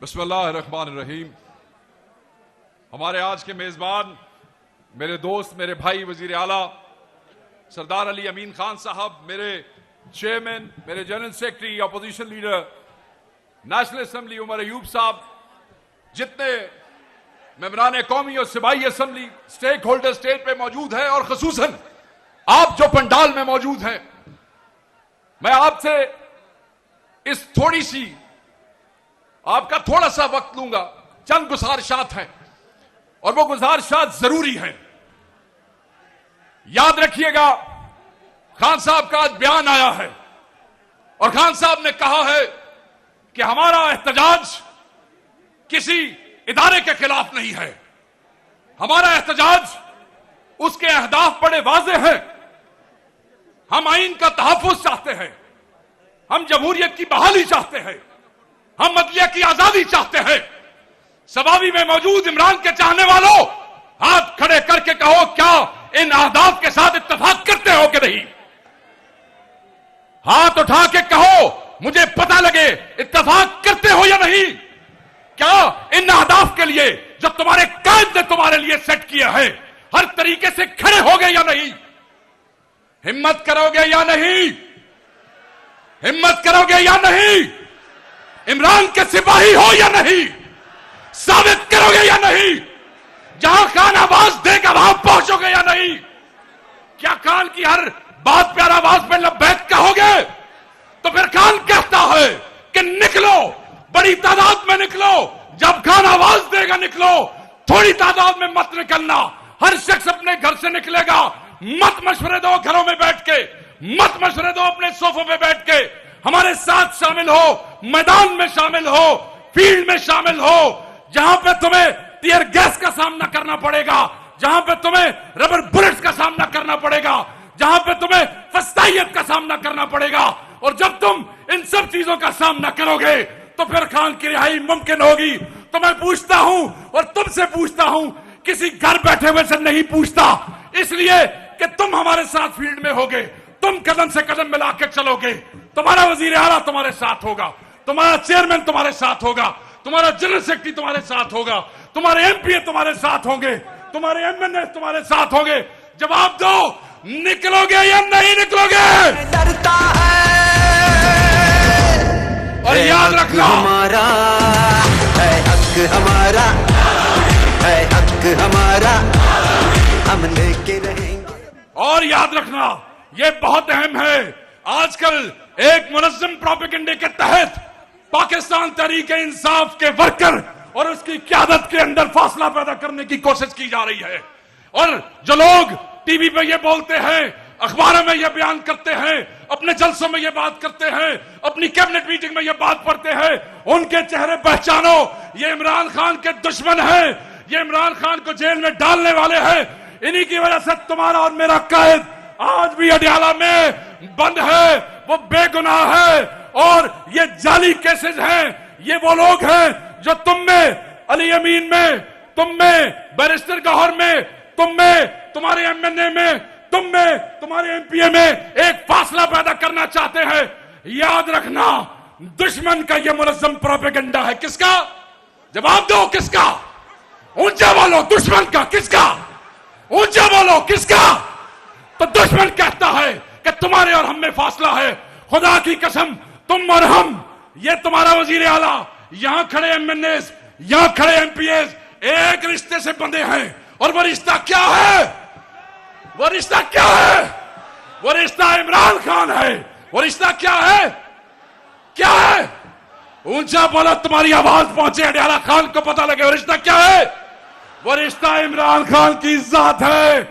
बिस्मिल्लाहिर्रहमानिर्रहीम। हमारे आज के मेजबान मेरे दोस्त, मेरे भाई वजीर आला सरदार अली अमीन खान साहब, मेरे चेयरमैन, मेरे general secretary, opposition leader national assembly Umar Ayub साहब, जितने मेंबरान कौमी और सिपाही असेंबली स्टेक होल्डर स्टेज पे मौजूद हैं और खसूसन आप जो पंडाल में मौजूद हैं, मैं आपसे इस थोड़ी सी आपका थोड़ा सा वक्त लूंगा। चंद गुजारिशात हैं और वो गुजारिशात जरूरी हैं। याद रखिएगा, खान साहब का आज बयान आया है और खान साहब ने कहा है कि हमारा एहतजाज किसी इदारे के खिलाफ नहीं है, हमारा एहतजाज उसके अहदाफ बड़े वाज़े हैं। हम आइन का तहफ़्फ़ुज़ चाहते हैं, हम जमहूरियत की बहाली चाहते हैं, हम अदलिया की आजादी चाहते हैं। सवावी में मौजूद इमरान के चाहने वालों, हाथ खड़े करके कहो, क्या इन अहदाफ के साथ इत्तेफाक करते हो कि नहीं? हाथ उठा के कहो, मुझे पता लगे इत्तेफाक करते हो या नहीं। क्या इन अहदाफ के लिए जो तुम्हारे कायद ने तुम्हारे लिए सेट किया है, हर तरीके से खड़े होगे या नहीं? हिम्मत करोगे या नहीं? हिम्मत करोगे या नहीं? इमरान के सिपाही हो या नहीं? साबित करोगे या नहीं? जहां खान आवाज देगा वहां पहुंचोगे या नहीं? क्या खान की हर बात प्यार आवाज पे लब्बैक कहोगे? तो फिर खान कहता है कि निकलो, बड़ी तादाद में निकलो, जब खान आवाज देगा निकलो, थोड़ी तादाद में मत निकलना। हर शख्स अपने घर से निकलेगा, मत मशवरे दो घरों में बैठ के, मत मशवरे दो अपने सोफों पे बैठ के। हमारे साथ शामिल हो, मैदान में शामिल हो, फील्ड में शामिल हो, जहां पे तुम्हें टीयर गैस का सामना करना पड़ेगा, जहां पे तुम्हें रबर बुलेट्स का सामना करना पड़ेगा, जहां पे तुम्हें फस्तायत का सामना करना पड़ेगा। और जब तुम इन सब चीजों का सामना करोगे तो फिर खान की रिहाई मुमकिन होगी। तो मैं पूछता हूं और तुमसे पूछता हूं, किसी घर बैठे हुए से नहीं पूछता, इसलिए कि तुम हमारे साथ फील्ड में होगे, तुम कदम से कदम मिला के चलोगे, तुम्हारा वजीर आला तुम्हारे साथ होगा, तुम्हारा चेयरमैन तुम्हारे साथ होगा, तुम्हारा जनरल सेक्रेटरी तुम्हारे साथ होगा, तुम्हारे एमपीए तुम्हारे साथ होंगे, तुम्हारे एमएनए तुम्हारे साथ होंगे। जवाब दो, निकलोगे या नहीं निकलोगे? डरता है और याद रखना, हमारा है हक, हमारा है हक, हमारा हम लेके रहेंगे। और याद रखना, यह बहुत अहम है। आजकल एक मुनज़्ज़म प्रोपेगेंडे के तहत पाकिस्तान तहरीक इंसाफ के वर्कर और उसकी क़यादत के अंदर फासला पैदा करने की कोशिश की जा रही है। और जो लोग टीवी पे ये बोलते हैं, अखबारों में ये बयान करते हैं, अपने जलसों में ये बात करते हैं, अपनी कैबिनेट मीटिंग में ये बात पढ़ते हैं, उनके चेहरे पहचानो। ये इमरान खान के दुश्मन हैं, ये इमरान खान को जेल में डालने वाले हैं। इन्हीं की वजह से तुम्हारा और मेरा कायद आज भी अडियाला में बंद है, वो बेगुनाह है। और ये जाली केसेस हैं, ये वो लोग हैं जो तुम में, अली अमीन में, तुम में, बैरिस्टर गौहर में, तुम में, तुम्हारे एमएनए में, तुम में, तुम्हारे एमपीए में एक फासला पैदा करना चाहते हैं। याद रखना, दुश्मन का ये मुनज़्ज़म प्रोपेगेंडा है। किसका? जवाब दो, किसका? ऊंचा बोलो, दुश्मन का। किसका? ऊंचा बोलो, किसका? तो दुश्मन कहता है कि तुम्हारे और हम में फासला है। खुदा की कसम, तुम और हम, ये तुम्हारा वजीर आला, यहां खड़े एमएनए, यहां खड़े एमपीएस एक रिश्ते से बंधे हैं। और वो रिश्ता क्या है? वो रिश्ता क्या है? वो रिश्ता इमरान खान है। वो रिश्ता क्या है? क्या है? ऊंचा बोलो, तुम्हारी आवाज पहुंचे, अडियाला खान को पता लगे। वो रिश्ता क्या है? वो रिश्ता इमरान खान की इज्जत है,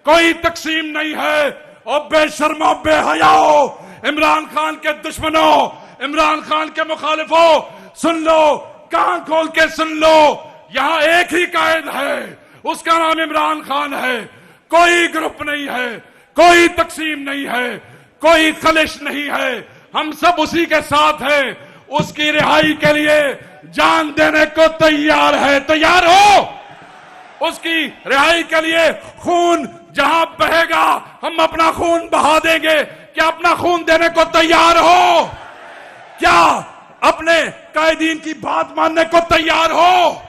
कोई तकसीम नहीं है। और बेशर्मो, बेहयाओ, इमरान खान के दुश्मनों, इमरान खान के मुखालिफों, सुन लो, कान खोल के सुन लो, यहां एक ही कायद है, उसका नाम इमरान खान है। कोई ग्रुप नहीं है, कोई तकसीम नहीं है, कोई खलिश नहीं है, हम सब उसी के साथ हैं। उसकी रिहाई के लिए जान देने को तैयार है। तैयार हो? उसकी रिहाई के लिए खून जहां बहेगा हम अपना खून बहा देंगे। क्या अपना खून देने को तैयार हो? क्या अपने कायदीन की बात मानने को तैयार हो?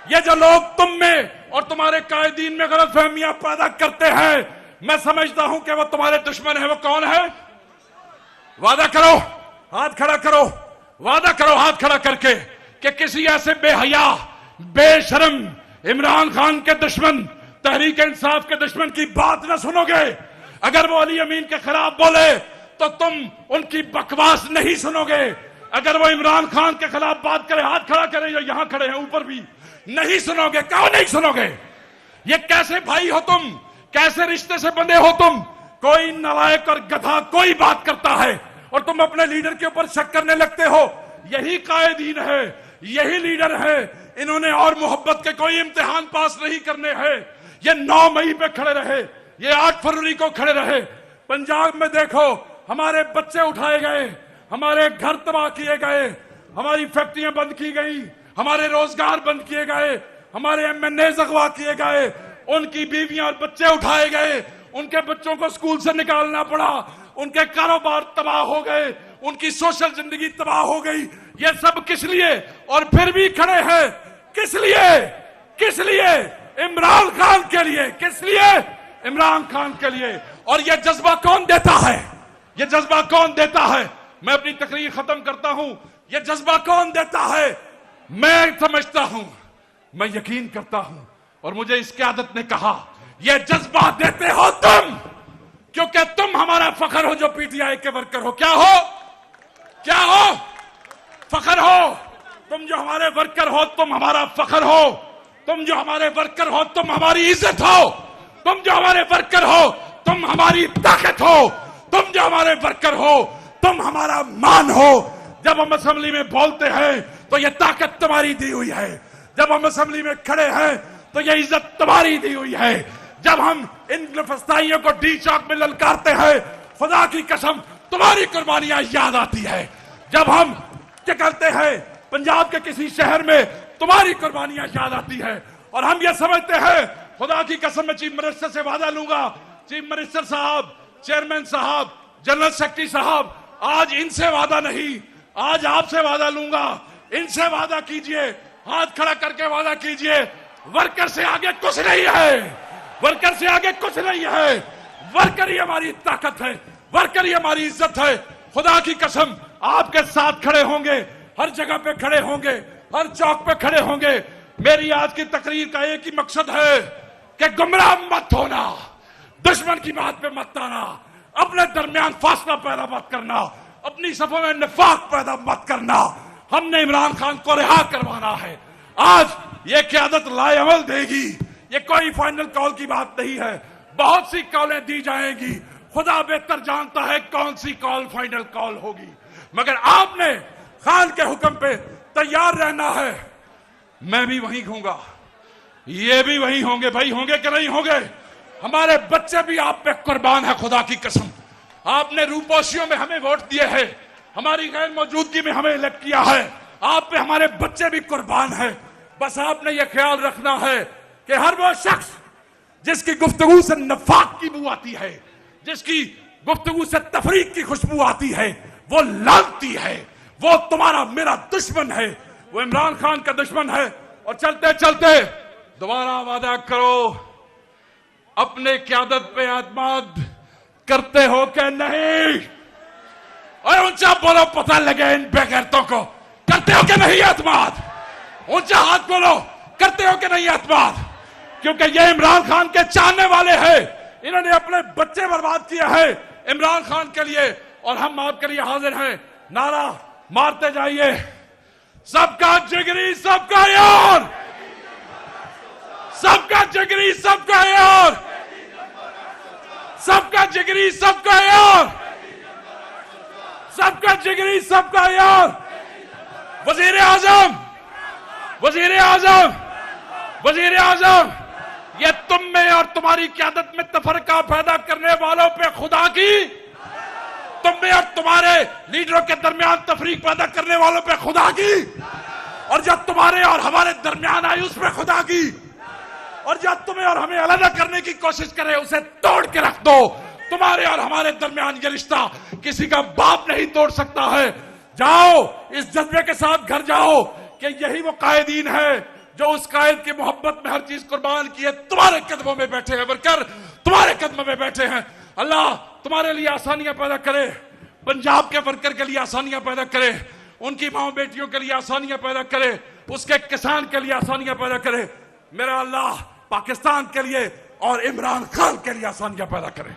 ये जो लोग तुम में और तुम्हारे कायदीन में गलतफहमियां पैदा करते हैं, मैं समझता हूं कि वो तुम्हारे दुश्मन है। वो कौन है? वादा करो, हाथ खड़ा करो, वादा करो हाथ खड़ा करके कि किसी ऐसे बेहया बेशरम इमरान खान के दुश्मन, तहरीक इंसाफ के दुश्मन की बात न सुनोगे। अगर वो अली अमीन के खिलाफ बोले तो तुम उनकी बकवास नहीं सुनोगे। अगर वो इमरान खान के खिलाफ बात करे, हाथ खड़ा करे, जो यहां खड़े हैं ऊपर भी, नहीं सुनोगे। क्यों नहीं सुनोगे? ये कैसे भाई हो तुम? कैसे रिश्ते से बंधे हो तुम? कोई नालायक और गधा कोई बात करता है और तुम अपने लीडर के ऊपर शक करने लगते हो। यही कायदीन है, यही लीडर है। इन्होंने और मोहब्बत के कोई इम्तिहान पास नहीं करने हैं। ये 9 मई पे खड़े रहे, ये 8 फरवरी को खड़े रहे। पंजाब में देखो, हमारे बच्चे उठाए गए, हमारे घर तबाह किए गए, हमारी फैक्ट्रियां बंद की गई, हमारे रोजगार बंद किए गए, हमारे एमएनए अगवा किए गए, उनकी बीवियां और बच्चे उठाए गए, उनके बच्चों को स्कूल से निकालना पड़ा, उनके कारोबार तबाह हो गए, उनकी सोशल जिंदगी तबाह हो गई। ये सब किस लिए? और फिर भी खड़े हैं किस लिए? किस लिए? इमरान खान के लिए। किस लिए? इमरान खान के लिए। और ये जज्बा कौन देता है? ये जज्बा कौन देता है? मैं अपनी तकरीर खत्म करता हूं। ये जज्बा कौन देता है? मैं समझता हूं, मैं यकीन करता हूं, और मुझे इस क़यादत ने कहा, ये जज्बा देते हो तुम, क्योंकि तुम हमारा फखर हो जो पीटीआई के वर्कर हो। क्या हो? क्या हो? फखर हो। तुम जो हमारे वर्कर हो, तुम हमारा फखर हो। तुम जो हमारे वर्कर हो, तुम हमारी इज्जत हो। तुम जो हमारे वर्कर हो, तुम हमारी ताकत हो। तुम जो हमारे वर्कर हो, तुम हमारा मान हो। जब हम असेंबली में बोलते हैं तो ये ताकत तुम्हारी दी हुई है। जब हम असेंबली में खड़े हैं तो ये इज्जत तुम्हारी दी हुई है। जब हम इन फस्ताइयों को डी चौक में ललकारते हैं, खुदा की कसम तुम्हारी कुर्बानियां याद आती है। जब हम क्या करते हैं पंजाब के किसी शहर में, तुम्हारी कुर्बानियां याद आती है। और हम ये समझते हैं, खुदा की कसम मैं चीफ मिनिस्टर से वादा लूंगा, चीफ मिनिस्टर साहब, चेयरमैन साहब, जनरल सेक्रेटरी साहब, आज इनसे वादा नहीं, आज आपसे वादा लूंगा। इनसे वादा कीजिए, हाथ खड़ा करके वादा कीजिए, वर्कर से आगे कुछ नहीं है। वर्कर से आगे कुछ नहीं है। वर्कर ही हमारी ताकत है, वर्कर ही हमारी इज्जत है। खुदा की कसम आपके साथ खड़े होंगे, हर जगह पे खड़े होंगे, हर चौक पे खड़े होंगे। मेरी आज की तकरीर का एक ही मकसद है कि गुमराह मत होना, दुश्मन की बात पे मत आना, अपने दरमियान फासला पैदा मत करना, अपनी सफों में निफाक पैदा मत करना। हमने इमरान खान को रिहा करवाना है। आज ये क़यादत लाएअमल देगी। ये कोई फाइनल कॉल की बात नहीं है, बहुत सी कॉलें दी जाएंगी। खुदा बेहतर जानता है कौन सी कॉल फाइनल कॉल होगी, मगर आपने खान के हुक्म पे तैयार रहना है। मैं भी वहीं होऊंगा, ये भी वहीं होंगे। भाई होंगे कि नहीं होंगे? हमारे बच्चे भी आप पे कुर्बान है। खुदा की कसम, आपने रूपोशियों में हमें वोट दिए हैं, हमारी गैर मौजूदगी में हमें इलेक्ट किया है। आप पे हमारे बच्चे भी कुर्बान है। बस आपने ये ख्याल रखना है कि हर वो शख्स जिसकी गुफ्तगू से नफाक की बू आती है, जिसकी गुफ्तगू से तफरीक की खुशबू आती है, वो लानती है, वो तुम्हारा मेरा दुश्मन है, वो इमरान खान का दुश्मन है। और चलते चलते दोबारा वादा करो, अपने क़यादत पे एतमाद करते हो कि नहीं? और ऊंचा बोलो, पता लगे इन बेगैरतों को, करते हो कि नहीं एतमाद? ऊंचा हाथ बोलो, करते हो कि नहीं एतमाद? क्योंकि ये इमरान खान के चाहने वाले हैं। इन्होंने अपने बच्चे बर्बाद किए हैं इमरान खान के लिए, और हम आपके लिए हाजिर हैं। नारा मारते जाइए, सबका जिगरी सबका यार, सबका जिगरी सबका यार, सबका जिगरी सबका यार, सबका जिगरी सबका यार। वजीर आजम, वजीर आजम, वजीर आजम, ये तुम में और तुम्हारी क़यादत में तफरका पैदा करने वालों पे खुदा की, तुम में और तुम्हारे लीडरों के दरमियान तफरीक पैदा करने वालों पे खुदा की, और जब तुम्हारे और हमारे दरमियान आई उसमें खुदा की, और जब तुम्हें और हमें अलग करने की कोशिश करे उसे तोड़ के रख दो। तुम्हारे और हमारे दरमियान ये रिश्ता किसी का बाप नहीं तोड़ सकता है। जाओ इस जज्बे के साथ घर जाओ कि यही वो कायदीन है जो उस कायद की मोहब्बत में हर चीज कुर्बान की है। तुम्हारे कदमों में बैठे हैं वर्कर, तुम्हारे कदमों में बैठे हैं। अल्लाह तुम्हारे लिए आसानियां पैदा करे, पंजाब के वर्कर के लिए आसानियां पैदा करे, उनकी माओ बेटियों के लिए आसानियां पैदा करे, उसके किसान के लिए आसानियां पैदा करे। मेरा अल्लाह पाकिस्तान के लिए और इमरान खान के लिए आसानियां पैदा करे।